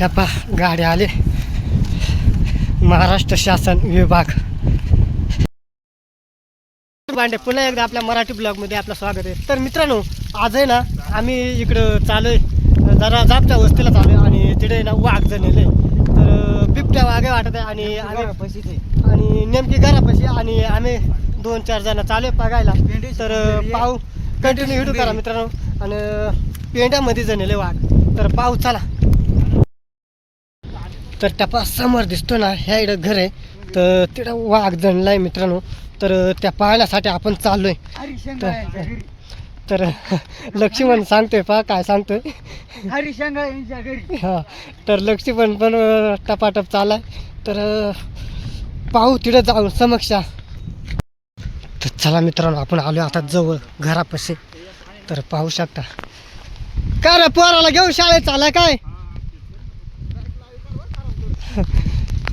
ह्या पा गाडी आले महाराष्ट्र शासन विभाग भांडे पुन्हा एकदा आपल्या मराठी ब्लॉगमध्ये आपलं स्वागत आहे. तर मित्रांनो आज आहे ना आम्ही इकडं चालू जरा जापच्या वस्तीला चालू आहे आणि तिथे ना वाघ जणले तर बिबट्या वाघ वाटत आहे आणि आणि नेमकी घरापाशी आणि आम्ही 2-4 जण चालू आहे बघायला. तर पाहू कंटिन्यू व्हिडिओ करा मित्रांनो. आणि पेंड्यामध्ये जणले वाघ तर पाहू चला. तर टपा समोर दिसतो ना ह्या इकडं घर आहे तर तिथं वाघ जणलाय मित्रांनो. तर त्या पाहण्यासाठी आपण चाललोय. तर लक्ष्मण सांगतोय पहा काय सांगतोय हा. तर लक्ष्मण पण टपाटप चालाय तर पाहू तिथं जाऊन समक्षा. तर चला मित्रांनो आपण आलो आता जवळ घरापाशी. तर पाहू शकता काय रे पोराला घेऊन शाळेत चालाय काय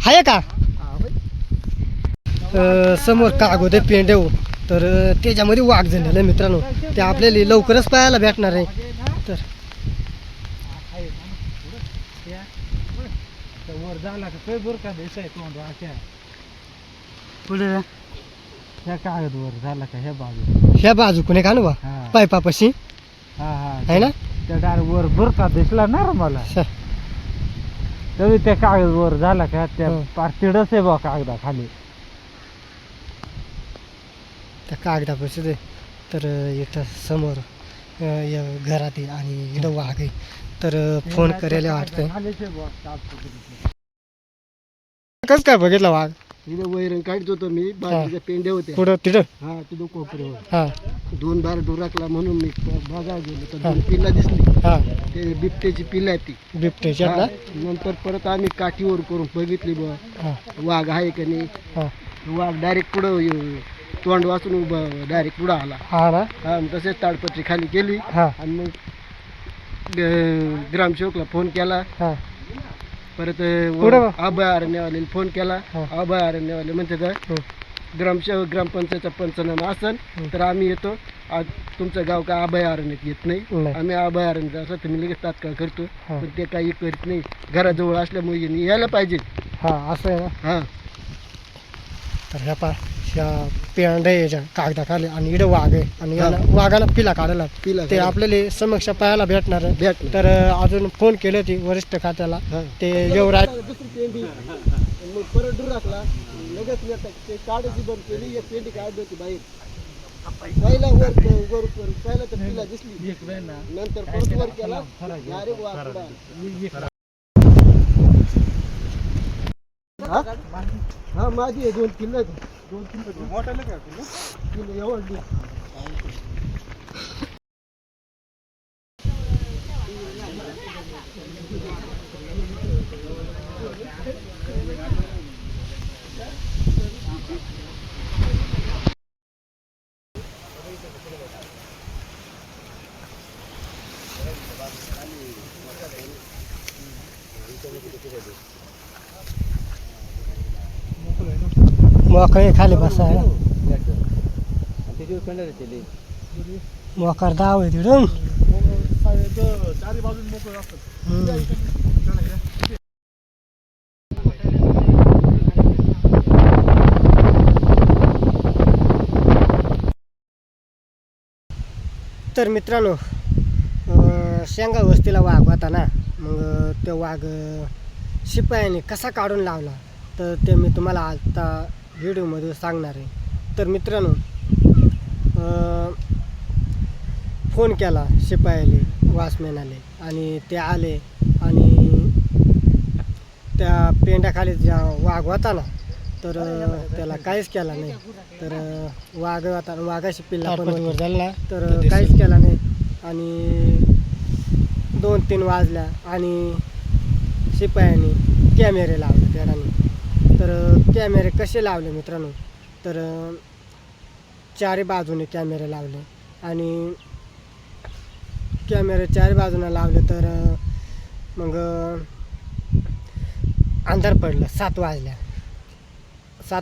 आहे का समोर कागोदे पेंडेव तर त्याच्यामध्ये वाघ झालेलं मित्रांनो. ते आपल्याला लवकरच पाहायला भेटणार आहे. तर पुढे ह्या कागदवर झाला का ह्या बाजू कोणी का ना पायपापाशी आहे ना त्या डायरेक्ट वर का दिसला ना रे मला तरी त्या कागदवर झाला का त्या पार्टिडच आहे बा कागदा खाली त्या कागदापाशी ते. तर इथं समोर घरात आहे आणि इथं वाघ आहे. तर फोन करायला वाटतंय कस काय बघितलं वाघ तिथं वैरण काढत होतो मी बाजूच्या पेंड्या होत्या पुढं तिथं हा तिथं कोपऱ्यावर हा 2 बार डोराकला म्हणून मी बघा गेलो तर 2 पिल्ला दिसली. हा ते बिबट्याची पिल्ला आहे ती बिबट्याच्या ना नंतर परत आम्ही काठीवर करून बघितली बा हा वाघ आहे का नाही. हा वाघ डायरेक्ट पुढं तोंड वाचून उभं डायरेक्ट पुढं आला. हा ना हा तसेच ताडपत्री खाली केली हा आणि मग ग्रामसेवकला फोन केला. हा परत पुढं अभयारण्यवाले फोन केला. हा. अभयारण्यवाले म्हणतात ग्रामसेवक ग्रामपंचायतचा पंचनामा असेल तर आम्ही येतो. आज तुमचं गाव काय अभयारण्यात येत नाही. नाही. आम्ही अभयारण्यात असं तुम्ही लगेच तात्काळ करतो हा. पण ते काही करीत नाही. घराजवळ असल्यामुळे यांनी यायला पाहिजे. हा असं आहे ना. हा तर ह्या पा ह्या पेंड्या याच्या कागदाखाली आणि इकडे वाघ आहे आणि याला वाघाला पिला काढायला पिला ते आपल्याला समक्ष पाहायला भेटणार आहे. भेट तर अजून फोन केले होते वरिष्ठ खात्याला हा. ते युवराज दुसरी पेंडी मग परत दूर राखला लगेच ते काढायची बंद केली. एक पेंडी काढली होती बाहेर पहिला वर पहिला तर पिला दिसली नंतर परत वर केला डायरेक्ट वाघ. हा माझी आहे 2 किल्ले 2 किल्ले मोठाले काय किल्ले एवढी मोकळे खाली बसायला मोकार दाव आहे तिथून तर मित्रांनो शेंगा वस्तीला वाघ होता ना. मग ते वाघ शिपायाने कसा काढून लावला तर ते मी तुम्हाला आता व्हिडिओमध्ये सांगणार आहे. तर मित्रांनो फोन केला शिपायाले वॉचमॅनाले आणि ते आले आणि त्या पेंड्याखाली ज्या वाघ होता ना तर त्याला काहीच केला नाही. तर वाघ होता वाघाशी पिल्ला पण झाला तर काहीच केला नाही. आणि 2-3 वाजल्या आणि शिपायाने कॅमेरे लावले त्याने. तर कॅमेरे कसे लावले मित्रांनो तर 4 बाजूने कॅमेरे लावले आणि कॅमेरे 4 बाजूने लावले तर मग अंधार पडलं 7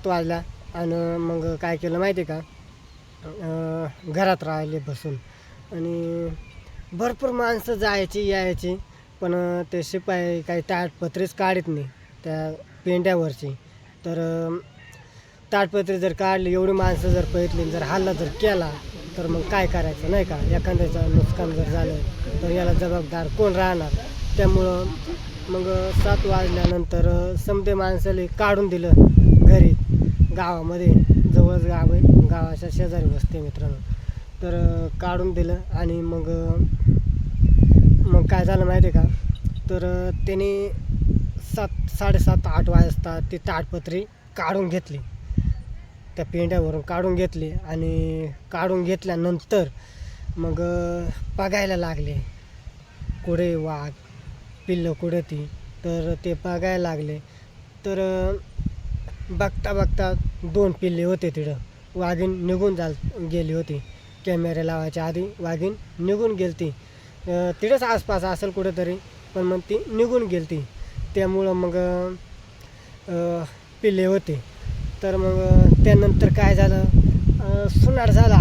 वाजल्या आणि मग काय केलं माहिती आहे का घरात राहिले बसून आणि भरपूर माणसं जायची यायची पण ते शिपाई काही ताडपत्रीच काढत नाही त्या पेंड्यावरची. तर ताडपत्री जर काढली, एवढी माणसं जर पळतली, जर हल्ला जर केला तर मग काय करायचं नाही का. एखाद्याचं नुकसान जर झालं तर याला जबाबदार कोण राहणार. त्यामुळं मग 7 वाजल्यानंतर समजे माणसाला काढून दिलं घरी. गावामध्ये जवळच गाव आहे, गावाच्या शेजारी बसते मित्रांनो. तर काढून दिलं आणि मग काय झालं माहिती आहे का. तर त्याने 7, 7:30, 8 वाजता ती ताडपत्री काढून घेतली, त्या पेंड्यावरून काढून घेतली. आणि काढून घेतल्यानंतर मग बघायला लागले कुठे वाघ पिल्लं कुठे ती. तर ते बघायला लागले. तर बघता बघता 2 पिल्ले होते तिथं. वाघीण निघून गेली होती. कॅमेरे लावायच्या आधी वाघीण निघून गेली ती. तिथंच आसपास असेल कुठेतरी, पण मग ती निघून गेली ती. त्यामुळं मग पिल्ले होते. तर मग त्यानंतर काय झालं, सुनार झालं,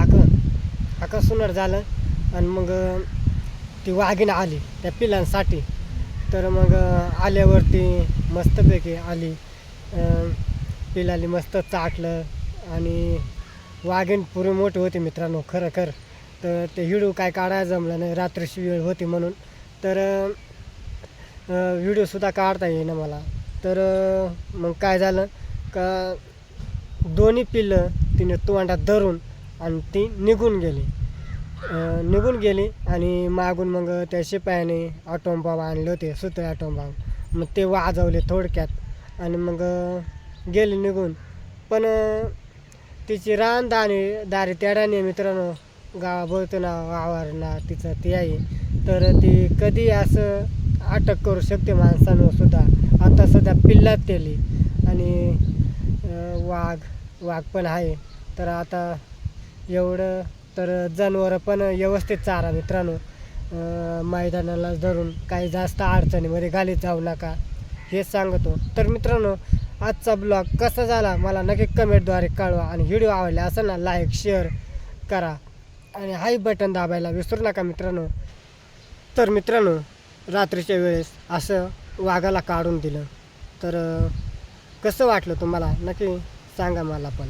आका सुनार झालं. आणि मग ती वाघीण आली त्या पिल्लांसाठी. तर मग आल्यावरती मस्तपैकी आली, पिल्लाली मस्त चाटलं. आणि वाघीण पुरी मोठी होती मित्रांनो खरं. तर ते व्हिडिओ काय काढायला जमलं नाही, रात्रीची वेळ होती म्हणून. तर व्हिडिओसुद्धा काढता येईना मला. तर मग काय झालं का, दोन्ही पिल्लं तिने तोंडात धरून आणि ती निघून गेली. आणि मागून मग त्या शिपायाने ॲटोम आणले होते, सुतळे ॲटोम. मग ते वाजवले थोडक्यात आणि मग गेले निघून. पण तिची दारी तेडाने मित्रांनो गावाभोवतीना वावरणार तिचं ते आहे. तर ती कधी असं अटक करू शकते माणसानं सुद्धा. आता सध्या पिल्लात केली आणि वाघ पण आहे. तर आता एवढं तर जनावरं पण व्यवस्थित चारा मित्रांनो. मैदानाला धरून काही जास्त अडचणीमध्ये घालीत जाऊ नका, हेच सांगतो. तर मित्रांनो, आजचा ब्लॉग कसा झाला मला नक्की कमेंटद्वारे कळवा. आणि व्हिडिओ आवडला असेल ना, लाईक शेअर करा आणि हाई बटन दाबायला विसरू नका मित्रांनो. तर मित्रांनो, रात्रीच्या वेळेस असं वाघाला काढून दिलं तर कसं वाटलं तुम्हाला नक्की सांगा मला पण.